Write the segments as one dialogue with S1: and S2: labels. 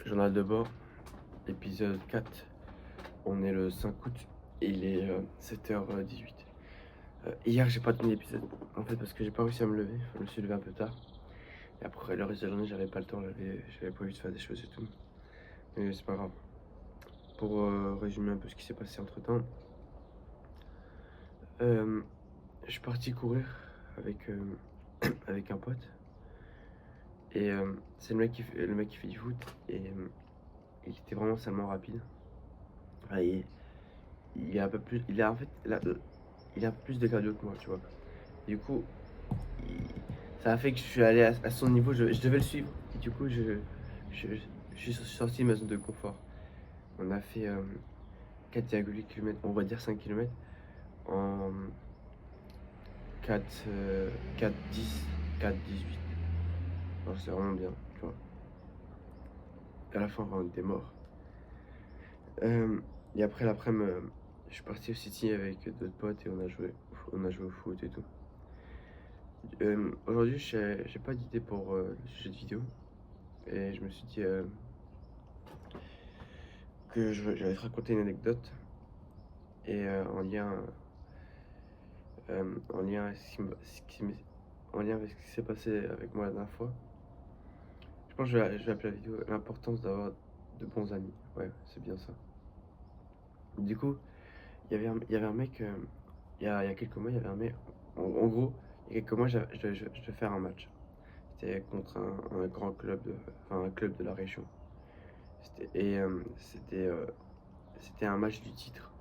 S1: Journal de bord, épisode 4. On est le 5 août et il est 7h18. Hier, j'ai pas tenu l'épisode en fait parce que j'ai pas réussi à me lever. Je me suis levé un peu tard. Et après, le reste de la journée, j'avais pas le temps, j'avais prévu de faire des choses et tout. Mais c'est pas grave. Pour résumer un peu ce qui s'est passé entre temps, je suis parti courir avec, avec un pote. Et c'est le mec qui fait du foot. Et il était vraiment salement rapide. Ah, il est un peu plus. Il a en fait. Il a plus de cardio que moi, tu vois. Du coup, il- ça a fait que je suis allé à son niveau, je devais le suivre. Et du coup, je, je suis sorti de ma zone de confort. On a fait 4,8 km, on va dire 5 km, en 4, 4, 10, 4, 18. Alors, c'est vraiment bien, tu vois. À la fin, on était mort. Et après l'après-midi, je suis parti au City avec d'autres potes et on a joué au foot et tout. Aujourd'hui, j'ai pas d'idée pour le sujet de vidéo. Et je me suis dit que j'allais te raconter une anecdote. Et en lien avec en lien avec ce qui s'est passé avec moi la dernière fois. Je pense que je vais appeler la vidéo l'importance d'avoir de bons amis. Ouais, c'est bien ça. Du coup, il y avait un mec, il y a quelques mois, il y avait un mec. En gros, il y a quelques mois, je devais faire un match. C'était contre un grand club, enfin un club de la région. C'était un match du titre.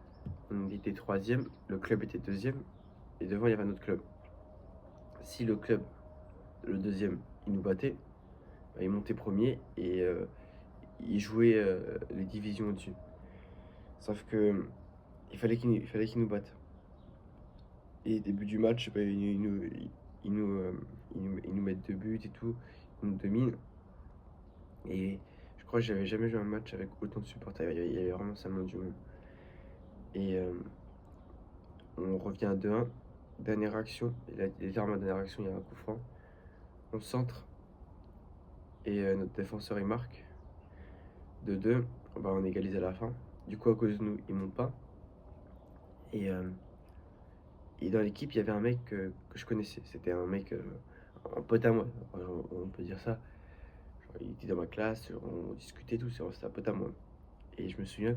S1: On était troisième, le club était deuxième, et devant il y avait un autre club. Si le club, le deuxième, il nous battait, bah, il montait premier et il jouait les divisions au-dessus. Sauf que il fallait qu'il nous batte. Et début du match, bah, ils nous, ils nous mettent deux buts et tout, ils nous dominent. Et je crois que j'avais jamais joué un match avec autant de supporters. Il y avait vraiment seulement du monde. Et on revient à 2-1. Dernière action, littéralement dernière action, il y a un coup franc. On centre et notre défenseur il marque. 2-2, bah, on égalise à la fin. Du coup, à cause de nous, ils montent pas. Et, euh, et dans l'équipe, il y avait un mec que je connaissais. C'était un mec, un pote à moi, on peut dire ça. Genre, il était dans ma classe, on discutait tout, c'était un pote à moi. Et je me souviens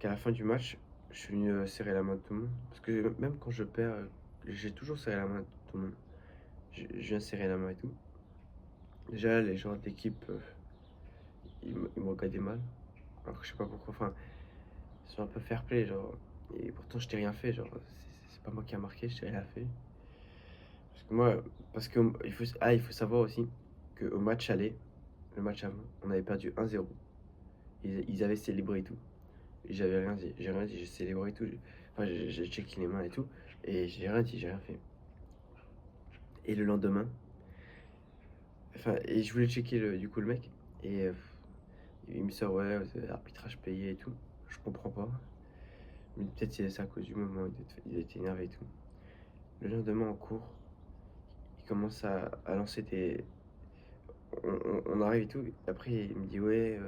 S1: qu'à la fin du match, je suis venu serrer la main de tout le monde. Parce que même quand je perds, j'ai toujours serré la main de tout le monde. Je viens serrer la main et tout. Déjà, les gens de l'équipe, ils me regardaient mal. Alors que je sais pas pourquoi. Enfin, ils sont un peu fair play, genre. Et pourtant, je t'ai rien fait, genre. C'est pas moi qui a marqué, je t'ai rien fait. Parce que moi, parce que il faut savoir aussi qu'au match aller, le match avant, on avait perdu 1-0. Ils avaient célébré et tout. Et j'avais rien dit, j'ai rien dit, j'ai célébré et tout. Enfin, j'ai checké les mains et tout. Et j'ai rien dit, j'ai rien fait. Et le lendemain, enfin, et je voulais checker du coup le mec. Et il me sort, ouais, arbitrage payé et tout. Je comprends pas. Mais peut-être c'est à cause du moment, il était énervé et tout. Le lendemain en cours, il commence à lancer des. On arrive et tout. Après, il me dit, ouais,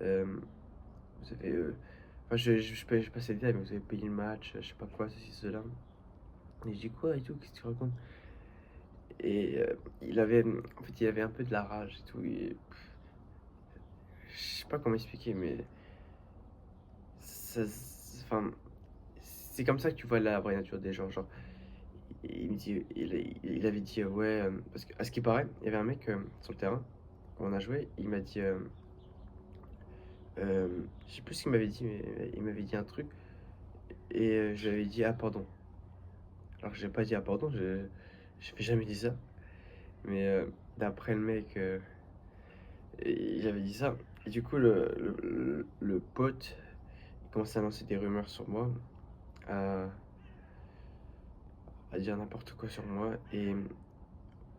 S1: euh, vous avez. Enfin, je passe les détails, mais vous avez payé le match, je sais pas quoi, ceci, cela. Et je dis, quoi et tout, qu'est-ce que tu racontes? Et en fait, il avait un peu de la rage et tout. Je sais pas comment expliquer, mais enfin, c'est comme ça que tu vois la vraie nature des gens. Genre, il avait dit, ouais, parce qu'à ce qui paraît, il y avait un mec sur le terrain, quand on a joué, il m'a dit, je sais plus ce qu'il m'avait dit, mais il m'avait dit un truc, et je lui avais dit, ah, pardon. Alors que j'ai pas dit, ah, pardon, je n'avais jamais dit ça, mais d'après le mec, il avait dit ça. Et du coup, le pote, il commençait à lancer des rumeurs sur moi, à, à dire n'importe quoi sur moi, et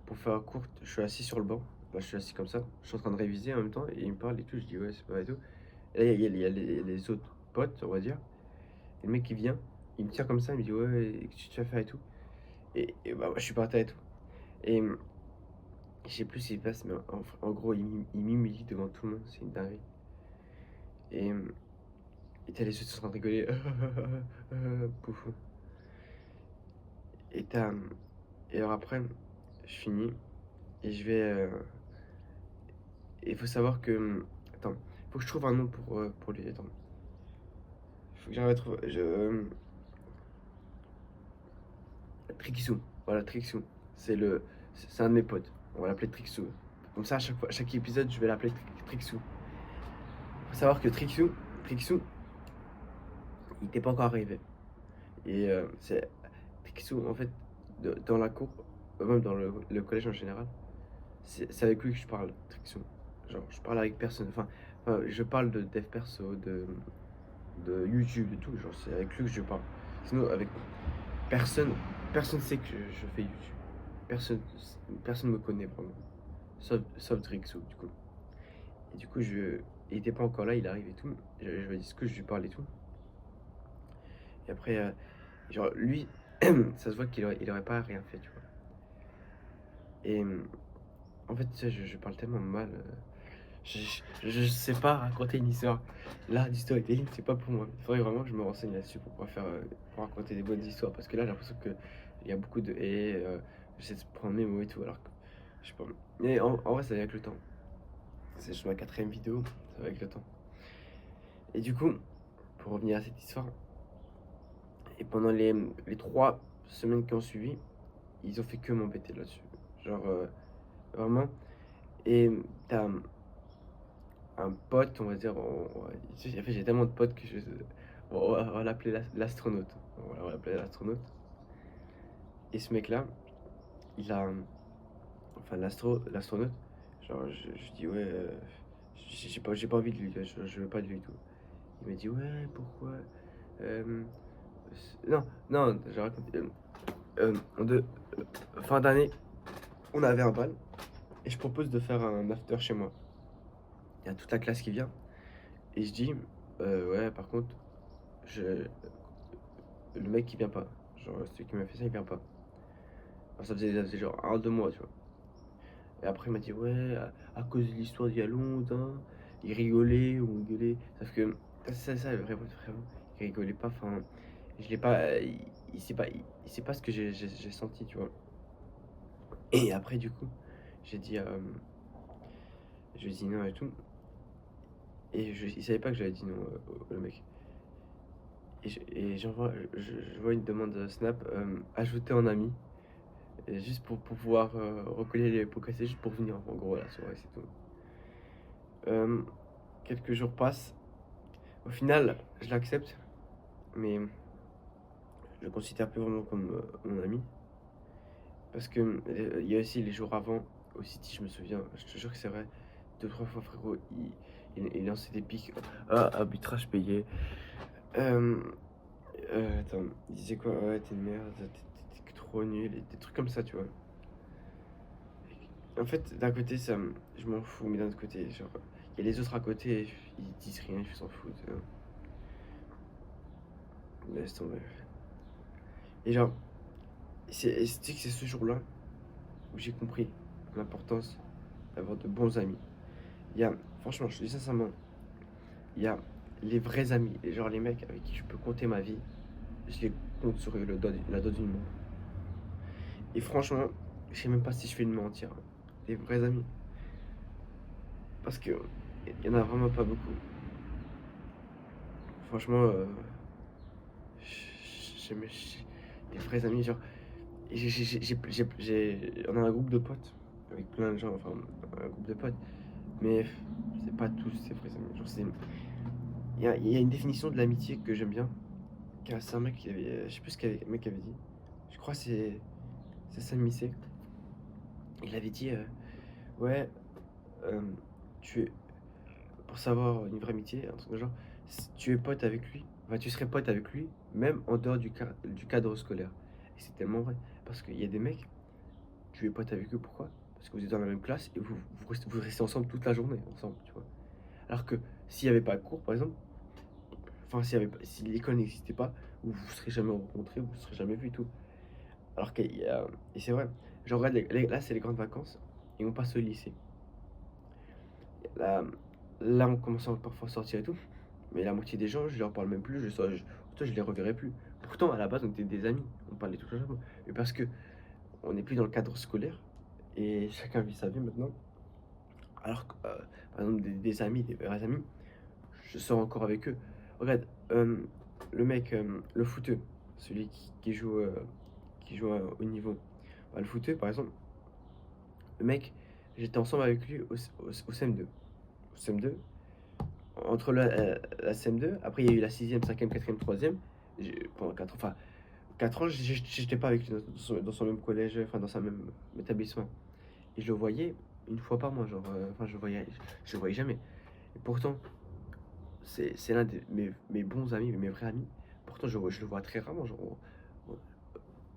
S1: pour faire courte, je suis assis sur le banc. Là, je suis assis comme ça. Je suis en train de réviser en même temps et il me parle et tout. Je dis ouais, c'est pas et tout. Et là, il y a les autres potes, on va dire. Et le mec qui vient, il me tient comme ça, il me dit ouais, qu'est-ce que tu vas faire et tout. Et bah, moi, je suis par terre et tout. Et Je sais plus ce qui se passe, mais en gros, il m'humilie devant tout le monde, c'est une dinguerie. Et, et t'as les autres qui sont en train de rigoler. Pouf. Et t'as. Et alors après, je finis et je vais. Et il faut savoir que. Attends, faut que je trouve un nom pour lui. Attends. Faut que j'arrive à trouver. Trixou. Voilà, Trixou. C'est un de mes potes. On va l'appeler Trixou. Comme ça, à chaque épisode, je vais l'appeler Trixou. Faut savoir que Trixou, il n'était pas encore arrivé. Et c'est Trixou, en fait, dans la cour, même dans le collège en général, c'est avec lui que je parle, Trixou. Genre, je parle avec personne. Enfin, je parle de dev perso, de YouTube, de tout. Genre, c'est avec lui que je parle. Sinon, avec personne, personne sait que je fais YouTube. Personne, personne me connaît vraiment. Sauf Trixou, du coup. Et du coup, il était pas encore là, il arrive et tout. Je lui ai dit ce que je lui parle et tout. Et après, genre, lui, ça se voit il aurait pas rien fait, tu vois. Et en fait, tu sais, je parle tellement mal. Je sais pas raconter une histoire. Là, du storytelling, c'est pas pour moi. Il faudrait vraiment que je me renseigne là-dessus pour pouvoir pour raconter des bonnes histoires. Parce que là, j'ai l'impression qu'il y a beaucoup de et j'essaie de prendre mes mots et tout. Alors que, je sais pas. Mais en vrai, ça va avec le temps. C'est juste ma quatrième vidéo, ça va avec le temps. Et du coup, pour revenir à cette histoire, et pendant les 3 semaines qui ont suivi, ils ont fait que m'embêter là-dessus. Genre, vraiment. Et t'as un pote, on va dire. En fait, j'ai tellement de potes que on va l'appeler l'astronaute. On va l'appeler l'astronaute. Et ce mec-là, il a. Enfin, l'astronaute, genre, je dis, ouais, j'ai pas envie de lui, je veux pas de lui et tout. Il m'a dit, ouais, pourquoi non, non, j'ai raconté. Fin d'année, on avait un bal et je propose de faire un after chez moi. Il y a toute la classe qui vient et je dis, ouais, par contre, le mec qui vient pas. Genre, celui qui m'a fait ça, il vient pas. Alors, ça faisait genre 1, 2 mois, tu vois. Et après, il m'a dit, ouais, à cause de l'histoire d'il y a longtemps, il rigolait, on rigolait. Sauf que, ça, vraiment, vraiment, il rigolait pas. Enfin, je l'ai pas. Il sait pas ce que j'ai senti, tu vois. Et après, du coup, j'ai dit, je lui ai dit non et tout. Et il savait pas que j'avais dit non, le mec. Et je vois une demande Snap, ajouter en ami. Et juste pour pouvoir recoller les pots cassés, juste pour venir en gros à la soirée, c'est tout. Quelques jours passent. Au final, je l'accepte, mais je le considère plus vraiment comme mon ami. Parce que il y a aussi les jours avant, au City, je me souviens, je te jure que c'est vrai, 2, 3 fois, frérot, il lançait des pics. Ah, arbitrage payé. Attends, il disait quoi? Ouais, t'es une merde, t'es trop nul, et des trucs comme ça, tu vois. En fait, d'un côté, je m'en fous, mais d'un autre côté, genre, il y a les autres à côté, ils disent rien, ils s'en foutent. Laisse tomber. Et genre, c'est que c'est ce jour-là où j'ai compris l'importance d'avoir de bons amis. Il y a, franchement, je te dis sincèrement, il y a les vrais amis, et genre les mecs avec qui je peux compter ma vie, je les compte sur la doigt d'une main. Et franchement, je sais même pas si je fais une mentir. Les vrais amis. Parce que il y en a vraiment pas beaucoup. Franchement, les vrais amis, genre, on a un groupe de potes avec plein de gens, enfin un groupe de potes, mais c'est pas tous ces vrais amis. Genre, il y a une définition de l'amitié que j'aime bien. C'est un mec qui avait, je sais plus ce qu'un mec avait dit. Je crois que c'est Sam Missé. Il avait dit, ouais, euh, tu es, pour savoir une vraie amitié, un truc de genre, si tu es pote avec lui, enfin, tu serais pote avec lui, même en dehors du cadre scolaire. Et c'est tellement vrai. Parce qu'il y a des mecs, tu es pote avec eux, pourquoi? Parce que vous êtes dans la même classe et vous restez ensemble toute la journée, ensemble, tu vois. Alors que s'il n'y avait pas de cours, par exemple, enfin, si l'école n'existait pas, vous vous serez jamais rencontrés, vous ne serez jamais vus et tout. Alors que, et c'est vrai, genre, regarde, là, c'est les grandes vacances. et on passe au lycée. Là, là on commence à parfois sortir et tout, mais la moitié des gens, je leur parle même plus, je les reverrai plus. Pourtant, à la base, on était des amis, on parlait tout le temps, mais parce que on n'est plus dans le cadre scolaire et chacun vit sa vie maintenant. Alors que, par exemple, des amis, des vrais amis, je sors encore avec eux. Regarde, le mec, le footeux, celui qui joue à haut niveau. Bah, le footeux, par exemple, le mec, j'étais ensemble avec lui au CM2. Au CM2, entre la CM2, après il y a eu la 6e, 5e, 4e, 3e. Pendant 4 ans, enfin, 4 ans, j'étais pas avec lui dans son même collège, enfin dans son même établissement. Et je le voyais une fois par mois, genre, enfin, je le voyais jamais. Et pourtant, c'est l'un de mes bons amis, mes vrais amis. Pourtant, je le vois très rarement. Genre,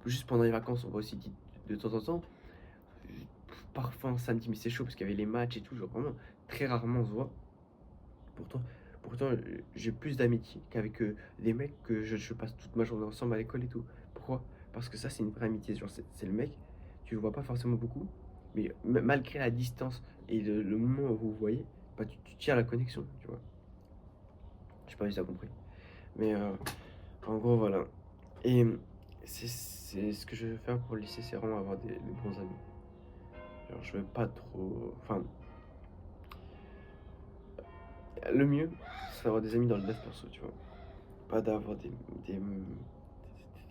S1: juste pendant les vacances, on voit aussi de temps en temps. Parfois un samedi, mais c'est chaud parce qu'il y avait les matchs et tout. Genre, vraiment, très rarement on se voit. Pourtant, pourtant j'ai plus d'amitié qu'avec des mecs que je passe toute ma journée ensemble à l'école et tout. Pourquoi? Parce que ça, c'est une vraie amitié. Genre, c'est le mec, tu le vois pas forcément beaucoup, mais malgré la distance et le moment où vous vous voyez, bah, tu tiens à la connexion, tu vois. Je sais pas si t'as compris. Mais en gros, voilà. Et c'est ce que je veux faire pour le lycée, c'est vraiment avoir des bons amis. Genre, je veux pas trop. Enfin, le mieux, c'est d'avoir des amis dans le dev perso, tu vois. Pas d'avoir des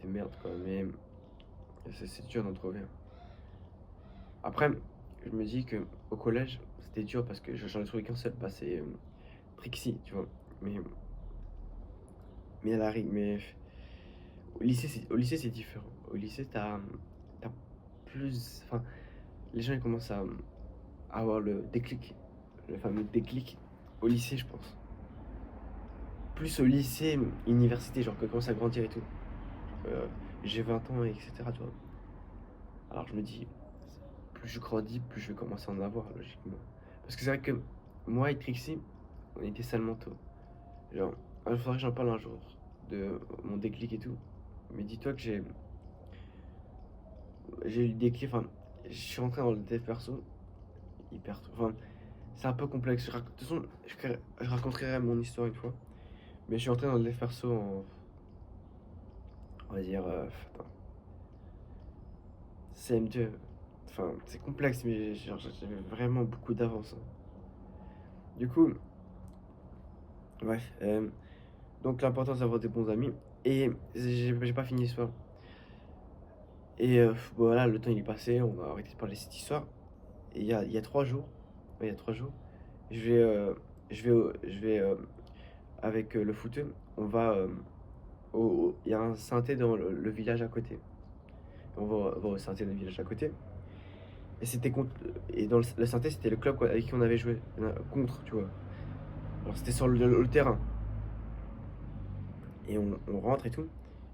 S1: merdes, quoi. Mais c'est dur d'en trouver. Après, je me dis que au collège, c'était dur parce que j'en ai trouvé qu'un seul. Bah, c'est Trixie, tu vois. Mais, mais elle arrive. Mais au lycée, c'est différent. Au lycée, t'as plus. Enfin, les gens ils commencent à avoir le déclic, le fameux déclic au lycée, je pense. Plus au lycée, université, genre que commence à grandir et tout. Euh, j'ai 20 ans, etc. Tu vois. Alors je me dis, plus je grandis, plus je vais commencer à en avoir, logiquement. Parce que c'est vrai que moi et Trixie, on était sales mentaux. Genre, il faudrait que j'en parle un jour de mon déclic et tout. Mais dis-toi que j'ai eu le déclic, enfin, je suis rentré dans le dev perso hyper tôt. Enfin, c'est un peu complexe. De toute façon, je raconterai mon histoire une fois. Mais je suis entré dans le dev perso en, on va dire, attends, CM2. Enfin, c'est complexe, mais genre, j'avais vraiment beaucoup d'avance, hein. Du coup, bref. Donc l'importance d'avoir des bons amis. Et j'ai pas fini l'histoire. Et voilà, le temps il est passé, on a arrêté de parler de cette histoire. Et il y a 3 jours, ouais, il y a 3 jours, je vais, avec le footeux, on va, il y a un synthé dans le village à côté. On va au synthé dans le village à côté. Et c'était contre, et dans le synthé, c'était le club avec qui on avait joué contre, tu vois. Alors c'était sur le terrain. Et on rentre et tout.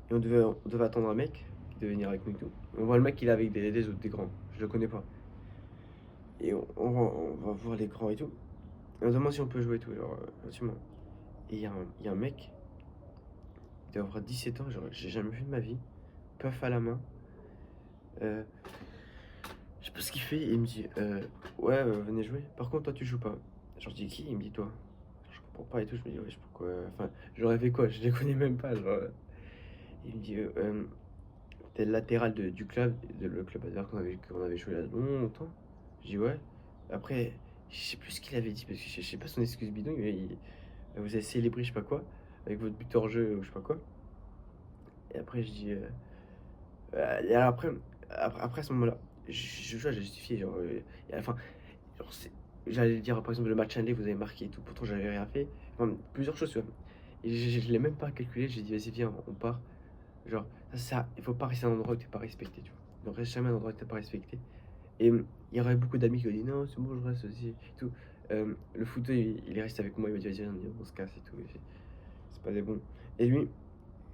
S1: Et on devait attendre un mec qui devait venir avec nous et tout. On voit le mec, il est avec des autres, des grands. Je le connais pas. Et on va voir les grands et tout. Et on se demande si on peut jouer et tout, genre, gentiment. Et il y a un mec, il doit avoir 17 ans, genre, j'ai jamais vu de ma vie. Puff à la main. Euh, je sais pas ce qu'il fait. Et il me dit, ouais, venez jouer. Par contre, toi, tu joues pas. Genre, je dis qui? Il me dit, toi. Je comprends pas et tout. Je me dis, ouais, je sais pas pourquoi. Enfin, j'aurais fait quoi? Je les connais même pas. Genre, il me dit, t'es le latéral du club, le club adverse qu'on avait joué là longtemps. Je dis ouais. Après, je sais plus ce qu'il avait dit parce que je sais pas son excuse bidon. Vous avez célébré je sais pas quoi avec votre but hors jeu ou je sais pas quoi. Et après je dis et alors après à ce moment-là, j'ai justifié genre et à la fin genre j'allais dire par exemple le match aller vous avez marqué et tout. Pourtant j'avais rien fait. Enfin, plusieurs choses tu vois. Et je l'ai même pas calculé. J'ai dit vas-y viens on part. Genre, il faut pas rester à un endroit où t'es pas respecté, tu vois. Ne reste jamais à un endroit où t'es pas respecté. Et il y aurait beaucoup d'amis qui ont dit non, c'est bon, je reste aussi, et tout. Le footeux, il est resté avec moi, il m'a dit vas-y, on se casse et tout. C'est pas des bons. Et lui,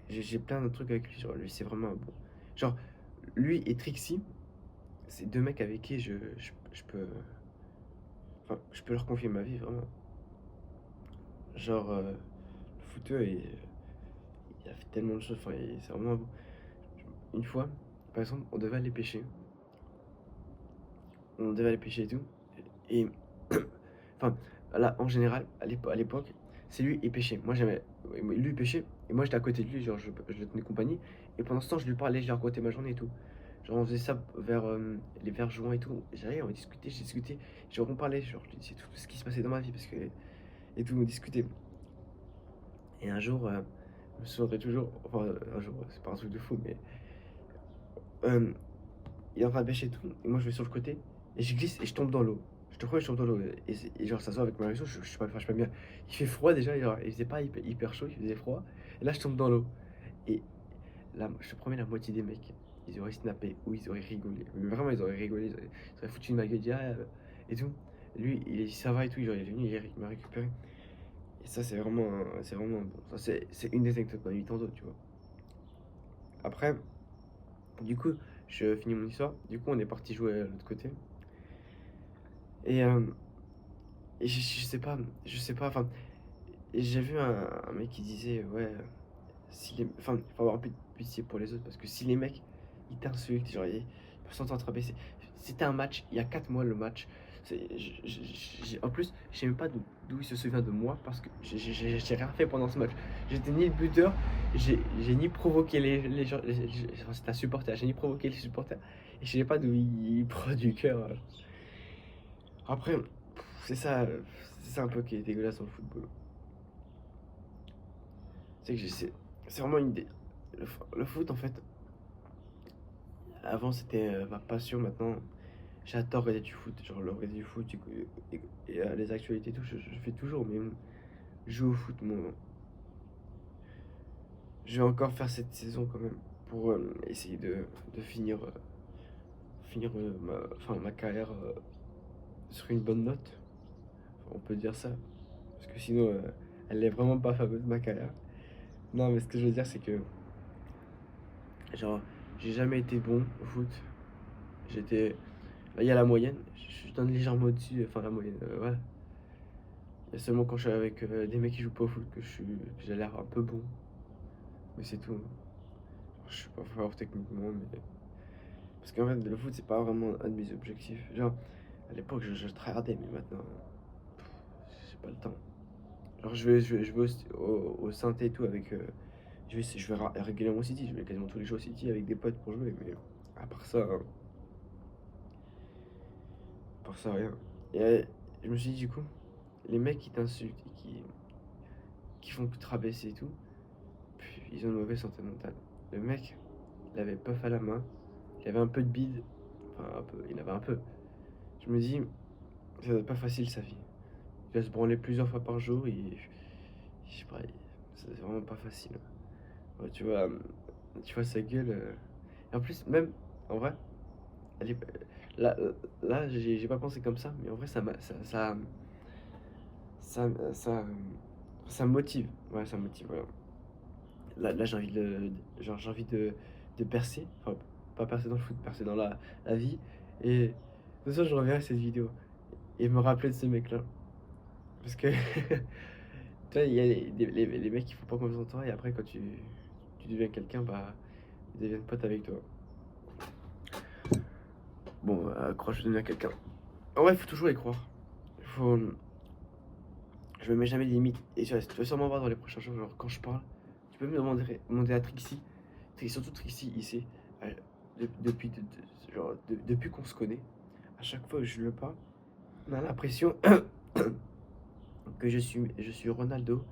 S1: j'ai plein de trucs avec lui, genre, lui, c'est vraiment un bon. Genre, lui et Trixie, c'est deux mecs avec qui je peux. Enfin, je peux leur confier ma vie, vraiment. Genre, le footeux, il a fait tellement de choses, enfin, c'est vraiment un bon. Une fois, par exemple, on devait aller pêcher. on devait aller pêcher et tout. Et enfin, là, en général, à l'époque, c'est lui qui pêchait. Moi, j'aimais, lui il pêchait, et moi j'étais à côté de lui, genre je le tenais compagnie. Et pendant ce temps, je lui parlais, je lui racontais ma journée et tout. Genre, on faisait ça vers juin et tout. J'allais, on discutait, j'ai discuté. Genre, on parlait, genre, je lui disais tout ce qui se passait dans ma vie, parce que. Et tout, on discutait. Et un jour, je me souviendrai toujours, enfin, un jour, c'est pas un truc de fou, mais. euh, il est en train de pêcher et tout, et moi je vais sur le côté, et je glisse et je tombe dans l'eau. Je te promets, je tombe dans l'eau. Et genre, ça se voit avec ma réaction, je suis pas bien. Il fait froid déjà, et genre, il faisait pas hyper chaud, il faisait froid. Et là, je tombe dans l'eau. Et là, je te promets, la moitié des mecs, ils auraient snappé ou ils auraient rigolé. Mais vraiment, ils auraient rigolé, ils auraient foutu de ma gueule, dit, ah, et tout. Lui, ça va et tout, genre, il est venu, il m'a récupéré. Et ça, c'est vraiment bon. Ça, c'est une des anecdotes, pas 8 ans d'autres, tu vois. Après, du coup, je finis mon histoire. Du coup, on est parti jouer à l'autre côté. Et, euh, et je sais pas, enfin, et j'ai vu un mec qui disait, ouais, si les, enfin, il faut avoir un peu de pitié pour les autres parce que si les mecs, ils t'insultent, genre, ils sont en train de c'était un match, il y a 4 mois le match. En plus, je sais même pas d'où il se souvient de moi parce que j'ai rien fait pendant ce match. J'étais ni le buteur, j'ai ni provoqué les gens, enfin, c'était un supporter, j'ai ni provoqué les supporters et je sais pas d'où il prend du cœur. Après, c'est ça, c'est ça un peu qui est dégueulasse dans le football. C'est que c'est vraiment une idée. Le foot, en fait, avant c'était ma passion, maintenant j'adore regarder du foot. Genre le regarder du foot et les actualités et tout, je fais toujours, mais jouer au foot, moi, je vais encore faire cette saison quand même pour essayer de finir ma carrière sur une bonne note. Enfin, on peut dire ça, parce que sinon elle est vraiment pas fameuse ma carrière. Non, mais ce que je veux dire, c'est que genre, j'ai jamais été bon au foot. J'étais. Là, il y a la moyenne. Je donne légèrement au-dessus. Enfin, la moyenne, ouais. Il y a seulement quand je suis avec des mecs qui jouent pas au foot que j'ai l'air un peu bon. Mais c'est tout. Je suis pas fort techniquement, mais. Parce qu'en fait, le foot, c'est pas vraiment un de mes objectifs. Genre, à l'époque, je tryhardais, mais maintenant, j'ai pas le temps. Genre, je vais au synthé et tout avec. Je vais régulièrement au City. Je vais quasiment tous les jours au City avec des potes pour jouer, mais à part ça. Pour ça, rien. Et je me suis dit, du coup, les mecs qui t'insultent et qui font que te rabaisser et tout, puis ils ont une mauvaise santé mentale. Le mec, il avait puff à la main, il avait un peu de bide, enfin un peu, il avait un peu. Je me dis, ça doit être pas facile sa vie. Il va se branler plusieurs fois par jour et je sais pas, c'est vraiment pas facile. Ouais, tu vois sa gueule. Et en plus, même, en vrai, elle est- là, là j'ai pas pensé comme ça, mais en vrai, ça, ça me motive. Ouais, ça me motive, voilà. Là j'ai envie de percer. Enfin, pas percer dans le foot, percer dans la vie. Et de ça, je reviens cette vidéo et me rappeler de ce mec-là. Parce que, tu vois, il y a les mecs qui font pas confiance en toi et après, quand tu deviens quelqu'un, bah, ils deviennent potes avec toi. Bon, crois que je deviens quelqu'un. En vrai, il faut toujours y croire. Faut... Je me mets jamais de limite. Et tu vas sûrement voir dans les prochains jours, genre quand je parle, tu peux me demander à Trixie. Et surtout Trixie, ici, depuis qu'on se connaît, à chaque fois que je le parle, on a l'impression que je suis Ronaldo.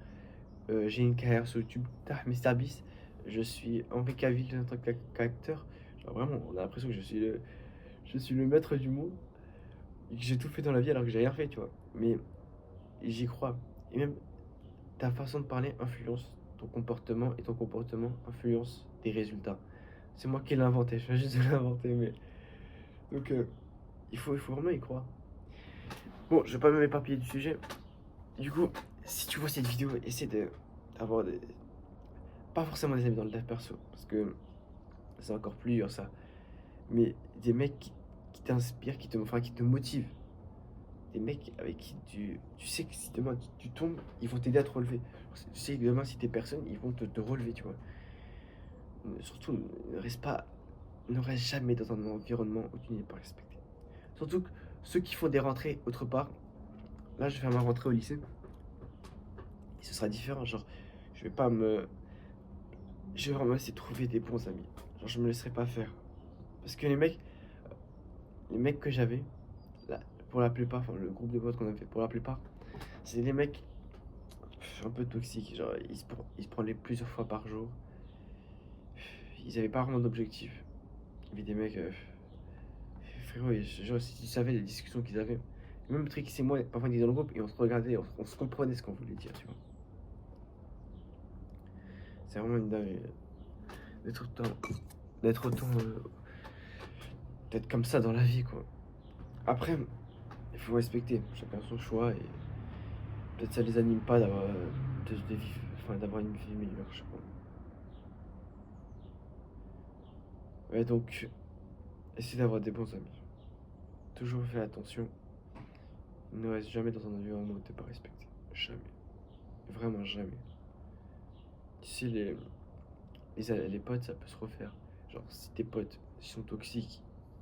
S1: J'ai une carrière sur YouTube, MrBeast. Je suis Henri Cavill en tant qu'acteur. Genre vraiment, on a l'impression que je suis le maître du monde. Et que j'ai tout fait dans la vie alors que j'ai rien fait, tu vois. Mais j'y crois. Et même ta façon de parler influence ton comportement et ton comportement influence tes résultats. C'est moi qui l'ai inventé, je viens juste de l'inventer, mais. Donc, il faut vraiment y croire. Bon, je vais pas m'éparpiller du sujet. Du coup, si tu vois cette vidéo, essaie d'avoir des. Pas forcément des amis dans le dev perso, parce que c'est encore plus dur ça. Mais des mecs qui t'inspirent, qui te motivent. Des mecs avec qui tu sais que si demain tu tombes, ils vont t'aider à te relever. Tu sais que demain, si t'es personne, ils vont te relever, tu vois. Surtout, ne reste jamais dans un environnement où tu n'es pas respecté. Surtout que ceux qui font des rentrées autre part, là, je vais faire ma rentrée au lycée. Et ce sera différent. Genre, je vais pas me. Je vais vraiment essayer de trouver des bons amis. Genre, je me laisserai pas faire. Parce que les mecs que j'avais, là, pour la plupart, enfin, le groupe de potes qu'on avait, pour la plupart, c'est des mecs un peu toxiques. Genre, ils se prenaient plusieurs fois par jour. Ils avaient pas vraiment d'objectif. Il y avait des mecs. Frérot, genre, si tu savais les discussions qu'ils avaient. Même Trix et moi, parfois on était dans le groupe et on se regardait, on se comprenait ce qu'on voulait dire, tu vois. C'est vraiment une dinguerie d'être autant. D'être autant. D'être comme ça dans la vie, quoi. Après, il faut respecter. Chacun son choix et peut-être ça les anime pas d'avoir. De vivre. Enfin, d'avoir une vie meilleure, je sais pas. Ouais, donc, essayez d'avoir des bons amis. Toujours fais attention. Ne reste jamais dans un environnement où t'es pas respecté. Jamais. Vraiment jamais. Tu sais, les potes, ça peut se refaire. Genre, si tes potes sont toxiques,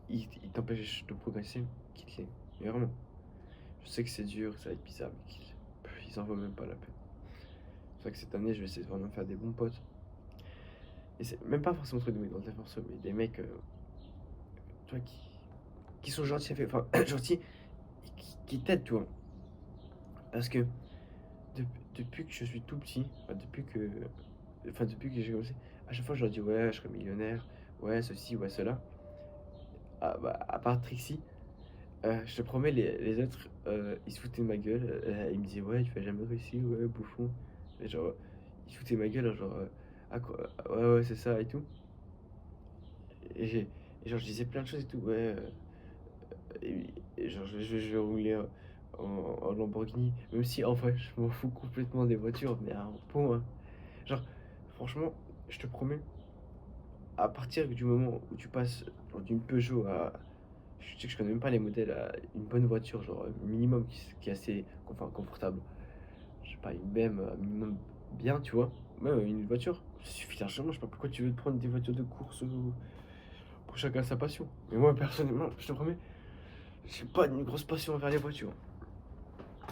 S1: ils t'empêchent de progresser, quitte-les. Mais vraiment. Je sais que c'est dur, ça va être bizarre, mais ils en vaut même pas la peine. C'est pour ça que cette année, je vais essayer de vraiment faire des bons potes. Et c'est même pas forcément truc de mettre dans le morceaux, mais des mecs, tu vois, qui sont gentils, enfin, gentils, et qui t'aident, tu vois. Parce que depuis que je suis tout petit, depuis que j'ai commencé, à chaque fois je leur dis ouais, je serai millionnaire, ouais, ceci, ouais, cela. Ah, bah, à part Trixie, je te promets, les autres, ils se foutaient de ma gueule. Ils me disaient ouais, tu vas jamais réussir, ouais, bouffon. Et genre, ils se foutaient de ma gueule, genre, ah quoi, ouais, ouais, c'est ça et tout. Et, et genre, je disais plein de choses et tout, ouais. Et genre, je vais rouler en Lamborghini, même si en vrai, je m'en fous complètement des voitures, mais à un point, hein. Genre, franchement, je te promets, à partir du moment où tu passes genre, d'une Peugeot à. Je sais que je connais même pas les modèles, à une bonne voiture, genre minimum qui est assez confortable. Je sais pas, une BM minimum bien, tu vois. Même une voiture, ça suffit largement. Je sais pas pourquoi tu veux te prendre des voitures de course ou pour chacun sa passion. Mais moi, personnellement, je te promets, j'ai pas une grosse passion envers les voitures.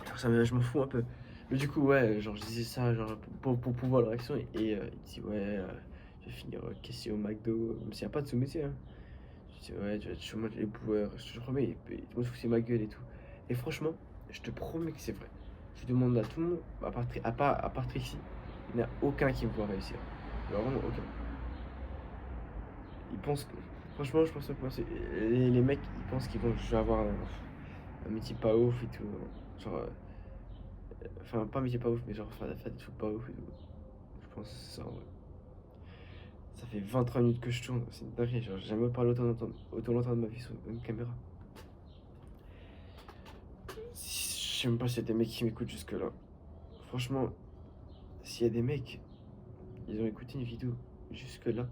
S1: Genre, je m'en fous un peu. Mais du coup, ouais, genre, je disais ça genre, pour pouvoir leur action. Et il dit, ouais, je vais finir caissier au McDo, même s'il n'y a pas de sous-métier, hein. Je dis, ouais, tu vas être chômage les boueurs. Je te promets, tout le monde fout ma gueule et tout. Et franchement, je te promets que c'est vrai. Je demande à tout le monde, à part Trixie, il n'y en a aucun qui me voit réussir. Vraiment aucun. Ils pensent que. Franchement, je pense que les mecs, ils pensent je vais avoir un métier pas ouf et tout. Genre, enfin, pas un métier pas ouf, mais genre faire des trucs pas ouf et tout. Je pense que c'est ça en vrai. Ça fait 23 minutes que je tourne, c'est une dinguerie. Genre, j'ai jamais parlé autant longtemps de ma vie sur une caméra. Je sais même pas s'il y a des mecs qui m'écoutent jusque-là. Franchement, s'il y a des mecs, ils ont écouté une vidéo jusque-là,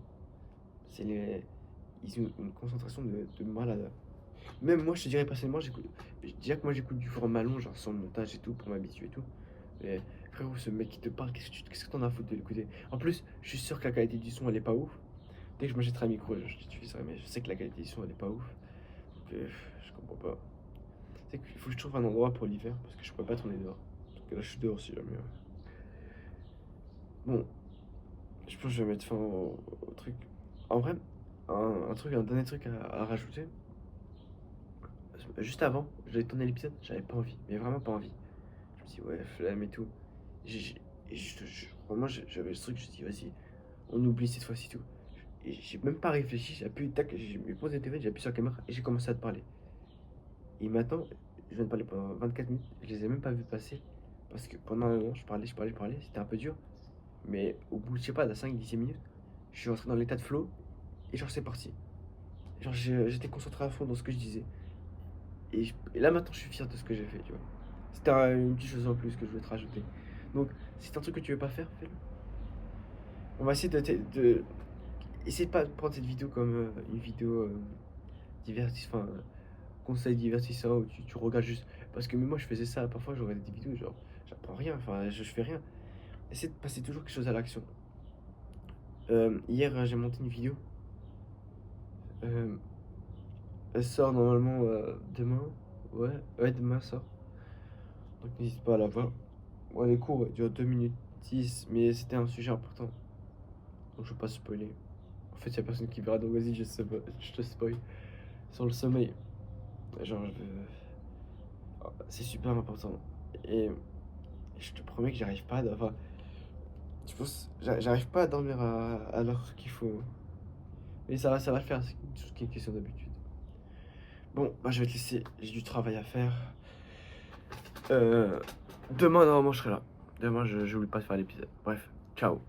S1: c'est les. Ils ont une concentration de malade. Même moi, je te dirais personnellement, j'écoute. Je dirais que moi, j'écoute du format long, genre sans montage et tout, pour m'habituer et tout. Mais frérot, ce mec qui te parle, qu'est-ce que t'en as à foutre de l'écouter? En plus, je suis sûr que la qualité du son, elle est pas ouf. Dès que je m'achèterai un micro, je t'utiliserai, mais je sais que la qualité du son, elle est pas ouf. Donc, je comprends pas. Tu sais qu'il faut que je trouve un endroit pour l'hiver, parce que je peux pas tourner dehors. Parce que là, je suis dehors si jamais. Bon, je pense que je vais mettre fin au truc. En vrai, un dernier truc à rajouter. Juste avant, j'avais tourné l'épisode, j'avais pas envie, mais vraiment pas envie. Je me dis, ouais, flemme et tout. Et vraiment, j'avais ce truc, je me dis, vas-y, on oublie cette fois-ci tout. Et j'ai même pas réfléchi, j'ai appuyé, tac, j'ai posé la TV, j'ai appuyé sur la caméra et j'ai commencé à te parler. Et maintenant, je viens de parler pendant 24 minutes, je les ai même pas vus passer. Parce que pendant un moment, je parlais, c'était un peu dur. Mais au bout, je sais pas, de 5-10 minutes, je suis rentré dans l'état de flow et genre c'est parti. Genre j'étais concentré à fond dans ce que je disais. Et là maintenant, je suis fier de ce que j'ai fait, tu vois. C'était une petite chose en plus que je voulais te rajouter. Donc, si c'est un truc que tu veux pas faire, fais-le. On va essayer de essayer de pas prendre cette vidéo comme une vidéo enfin, conseil divertissant où tu regardes juste. Parce que même moi, je faisais ça. Parfois, je regardais des vidéos, genre, j'apprends rien, enfin, je fais rien. Essaye de passer toujours quelque chose à l'action. Hier, j'ai monté une vidéo. Euh, Elle sort normalement demain. Ouais, demain elle sort. Donc n'hésite pas à la voir. Bon, les cours durent 2 minutes 10, mais c'était un sujet important. Donc je veux pas spoiler. En fait, y a personne qui verra, donc vas-y, je te spoil. Sur le sommeil. Genre, c'est super important. Et je te promets que j'arrive pas à... Enfin, je pense... J'arrive pas à dormir à l'heure qu'il faut. Mais ça va le faire, c'est juste une question d'habitude. Bon, bah je vais te laisser, j'ai du travail à faire. Demain, normalement, je serai là. Demain, je n'oublie pas de faire l'épisode. Bref, ciao.